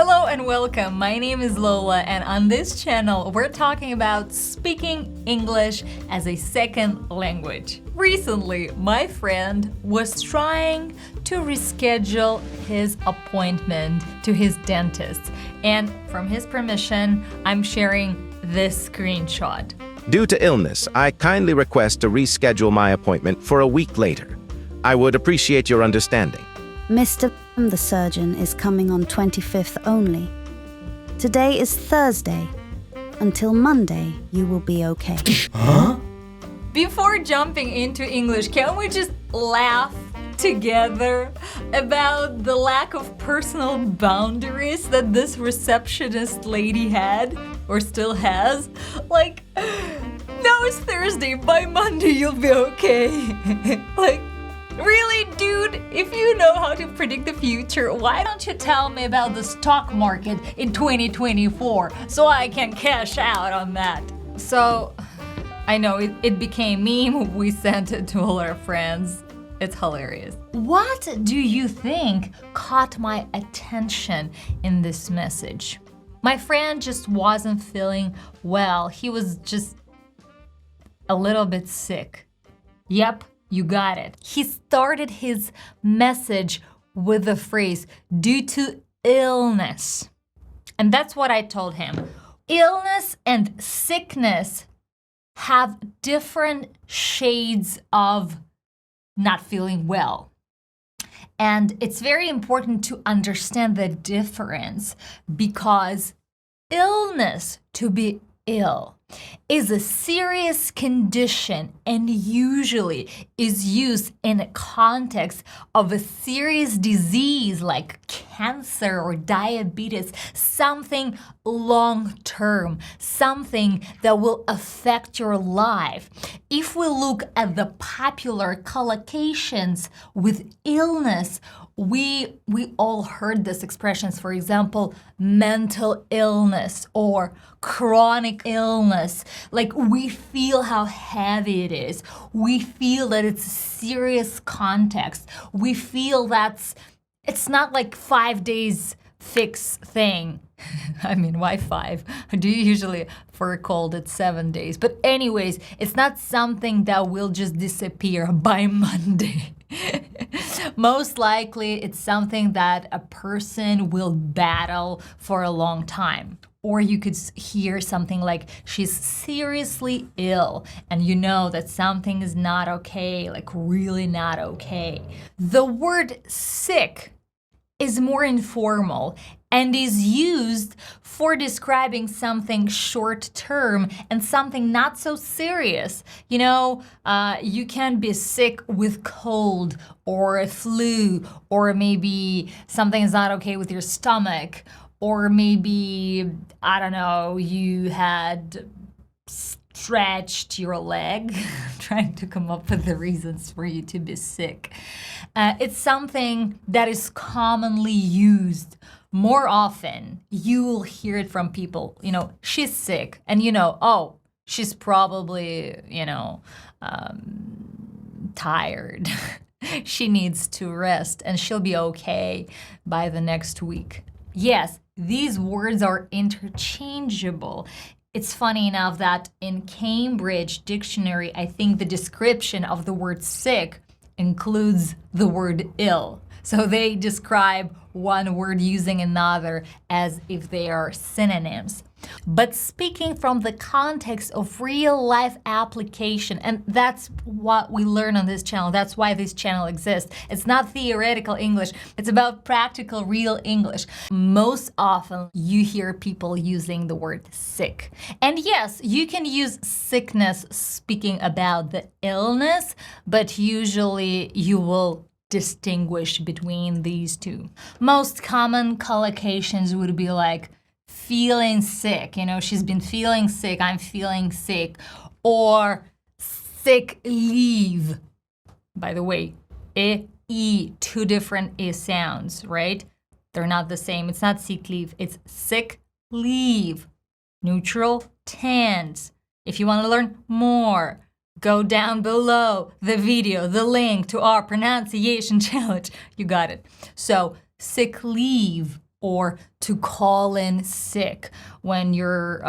Hello and welcome. My name is Lola, and on this channel, we're talking about speaking English as a second language. Recently, my friend was trying to reschedule his appointment to his dentist, and from his permission, I'm sharing this screenshot. Due to illness, I kindly request to reschedule my appointment for a week later. I would appreciate your understanding. Mr. the surgeon is coming on 25th only. Today is Thursday. Until Monday, you will be okay. Huh? Before jumping into English, can we just laugh together about the lack of personal boundaries that this receptionist lady had or still has? Like, now it's Thursday, by Monday you'll be okay. Like, really, dude? If you know how to predict the future, why don't you tell me about the stock market in 2024 so I can cash out on that? So, I know it became meme. We sent it to all our friends. It's hilarious. What do you think caught my attention in this message? My friend just wasn't feeling well. He was just a little bit sick. Yep. You got it. He started his message with the phrase, due to illness. And that's what I told him. Illness and sickness have different shades of not feeling well. And it's very important to understand the difference because illness, to be ill, is a serious condition and usually is used in a context of a serious disease like cancer or diabetes, something long-term, something that will affect your life. If we look at the popular collocations with illness, we all heard these expressions, for example, mental illness or chronic illness. Like, we feel how heavy it is. We feel that it's a serious context. We feel it's not like 5 days fix thing. I mean, why 5? Do you usually, for a cold, it's 7 days? But anyways, it's not something that will just disappear by Monday. Most likely, it's something that a person will battle for a long time. Or you could hear something like, she's seriously ill, and you know that something is not okay, like really not okay. The word sick is more informal and is used for describing something short-term and something not so serious. You know, you can be sick with cold or a flu, or maybe something is not okay with your stomach, or maybe, I don't know, you had stretched your leg, trying to come up with the reasons for you to be sick. It's something that is commonly used more often. You will hear it from people, you know, she's sick, and you know, oh, she's probably, you know, tired. She needs to rest, and she'll be okay by the next week. Yes, these words are interchangeable. It's funny enough that in Cambridge Dictionary, I think the description of the word sick includes the word ill. So they describe one word using another as if they are synonyms. But speaking from the context of real life application, and that's what we learn on this channel, that's why this channel exists. It's not theoretical English, it's about practical, real English. Most often you hear people using the word sick. And yes, you can use sickness speaking about the illness, but usually you will distinguish between these two. Most common collocations would be like, feeling sick, you know, she's been feeling sick, I'm feeling sick, or sick leave. By the way, E, two different E sounds, right? They're not the same. It's not sick leave, it's sick leave. Neutral tense. If you want to learn more, go down below the video, the link to our pronunciation challenge. You got it. So, sick leave or to call in sick when you're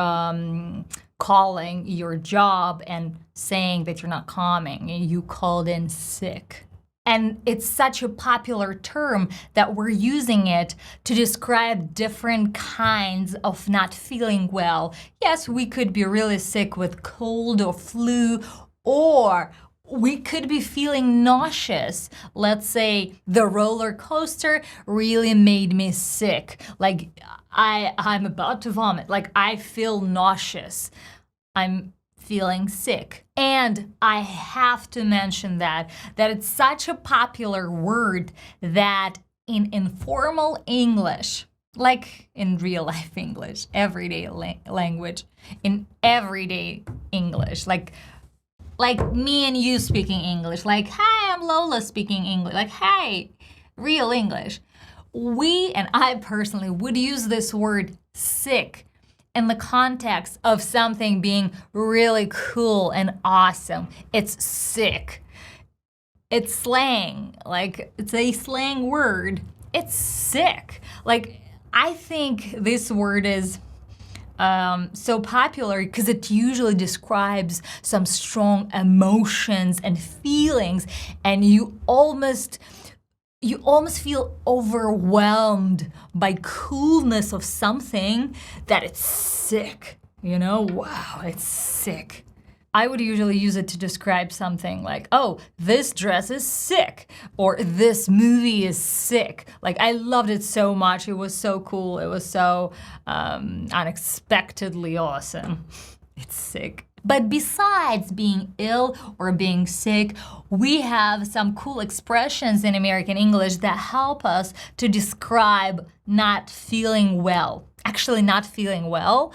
calling your job and saying that you're not coming. You called in sick. And it's such a popular term that we're using it to describe different kinds of not feeling well. Yes, we could be really sick with cold or flu, or we could be feeling nauseous. Let's say the roller coaster really made me sick. Like I'm about to vomit. Like I feel nauseous. I'm feeling sick. And I have to mention that it's such a popular word that in informal English, like in real life English, everyday language, in everyday English, like me and you speaking English, like, hi, I'm Lola speaking English, like, hey, real English. We, and I personally, would use this word sick in the context of something being really cool and awesome. It's sick. It's slang. Like, it's a slang word. It's sick. Like, I think this word is so popular because it usually describes some strong emotions and feelings, and you almost feel overwhelmed by coolness of something that it's sick, you know? Wow, it's sick. I would usually use it to describe something like, oh, this dress is sick, or this movie is sick. Like, I loved it so much. It was so cool. It was so unexpectedly awesome. It's sick. But besides being ill or being sick, we have some cool expressions in American English that help us to describe not feeling well. Actually, not feeling well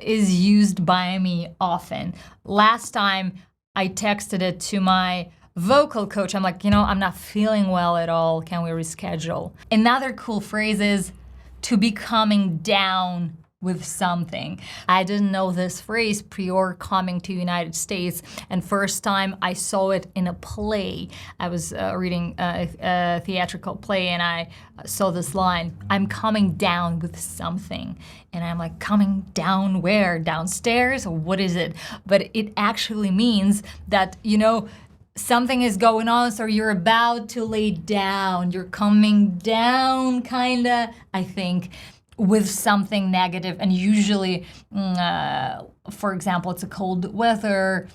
is used by me often. Last time I texted it to my vocal coach. I'm like, I'm not feeling well at all. Can we reschedule? Another cool phrase is to be coming down with something. I didn't know this phrase prior coming to United States, and first time I saw it in a play. I was reading a theatrical play, and I saw this line, I'm coming down with something. And I'm like, coming down where? Downstairs? What is it? But it actually means that, something is going on, so you're about to lay down. You're coming down, kinda, I think, with something negative. And usually, for example, it's a cold weather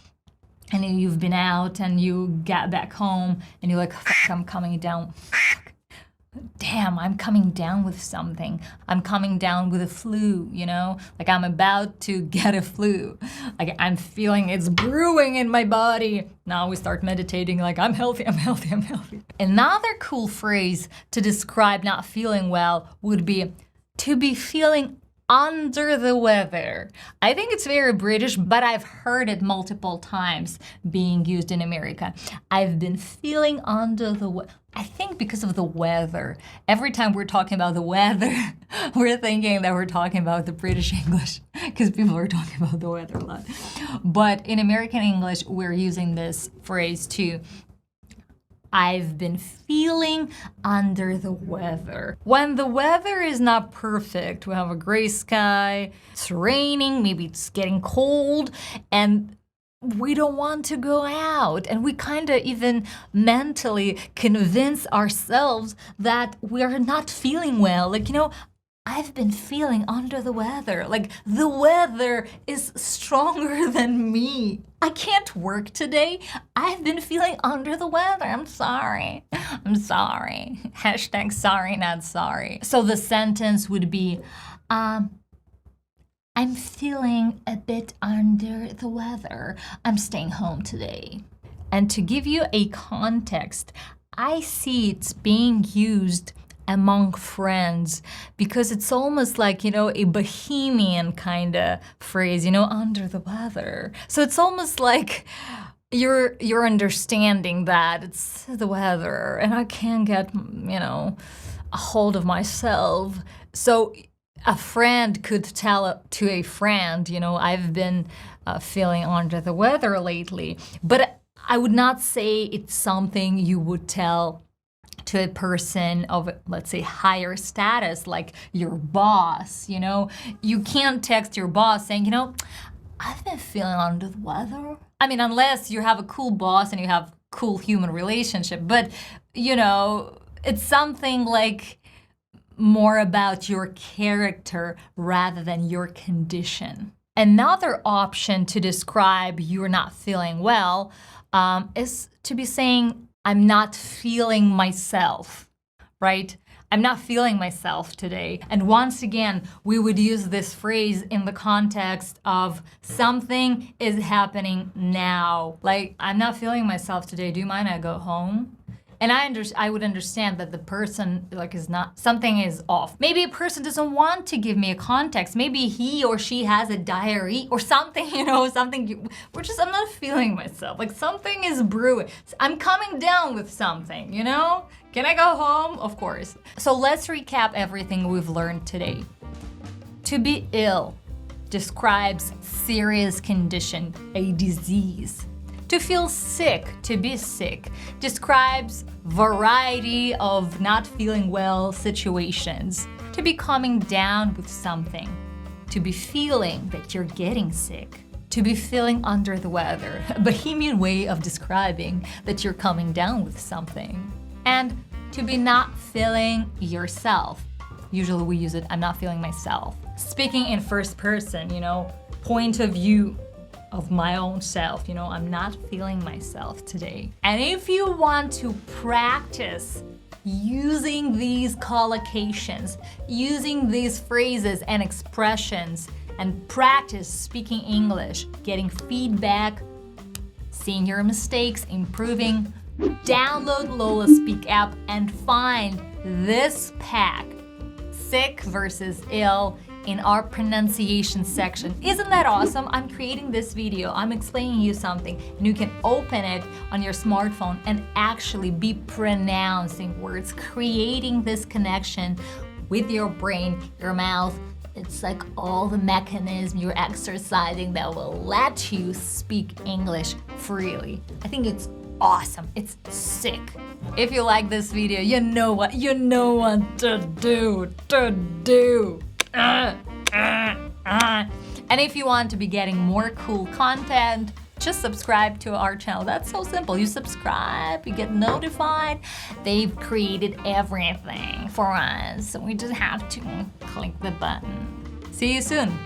and you've been out and you get back home and you're like, fuck, I'm coming down. Damn, I'm coming down with something. I'm coming down with a flu, Like I'm about to get a flu. Like I'm feeling it's brewing in my body. Now we start meditating like I'm healthy, I'm healthy, I'm healthy. Another cool phrase to describe not feeling well would be to be feeling under the weather. I think it's very British, but I've heard it multiple times being used in America. I've been feeling under the weather. I think because of the weather. Every time we're talking about the weather, we're thinking that we're talking about the British English because people are talking about the weather a lot. But in American English, we're using this phrase too. I've been feeling under the weather. When the weather is not perfect, we have a gray sky, it's raining, maybe it's getting cold, and we don't want to go out. And we kind of even mentally convince ourselves that we're not feeling well. Like, I've been feeling under the weather. Like, the weather is stronger than me. I can't work today. I've been feeling under the weather. I'm sorry. I'm sorry. Hashtag sorry, not sorry. So the sentence would be, I'm feeling a bit under the weather. I'm staying home today. And to give you a context, I see it's being used among friends because it's almost like, a bohemian kind of phrase, under the weather. So it's almost like you're understanding that it's the weather and I can't get, a hold of myself. So a friend could tell to a friend, I've been feeling under the weather lately. But I would not say it's something you would tell to a person of, let's say, higher status, like your boss, you can't text your boss saying, I've been feeling under the weather. I mean, unless you have a cool boss and you have cool human relationship, but, it's something like more about your character rather than your condition. Another option to describe you're not feeling well is to be saying, I'm not feeling myself, right? I'm not feeling myself today. And once again, we would use this phrase in the context of something is happening now. Like, I'm not feeling myself today. Do you mind I go home? And I would understand that the person is not, something is off. Maybe a person doesn't want to give me a context. Maybe he or she has a diary or something, something, I'm not feeling myself. Like something is brewing. I'm coming down with something, Can I go home? Of course. So let's recap everything we've learned today. To be ill describes serious condition, a disease. To feel sick, to be sick, describes variety of not feeling well situations. To be coming down with something. To be feeling that you're getting sick. To be feeling under the weather, a bohemian way of describing that you're coming down with something. And to be not feeling yourself. Usually we use it, I'm not feeling myself. Speaking in first person, point of view of my own self, I'm not feeling myself today. And if you want to practice using these collocations, using these phrases and expressions, and practice speaking English, getting feedback, seeing your mistakes, improving, download Lola Speak app and find this pack, sick versus ill, in our pronunciation section. Isn't that awesome? I'm creating this video, I'm explaining you something, and you can open it on your smartphone and actually be pronouncing words, creating this connection with your brain, your mouth. It's like all the mechanism you're exercising that will let you speak English freely. I think it's awesome. It's sick. If you like this video, you know what to do. And if you want to be getting more cool content, just subscribe to our channel. That's so simple. You subscribe, you get notified. They've created everything for us. So we just have to click the button. See you soon.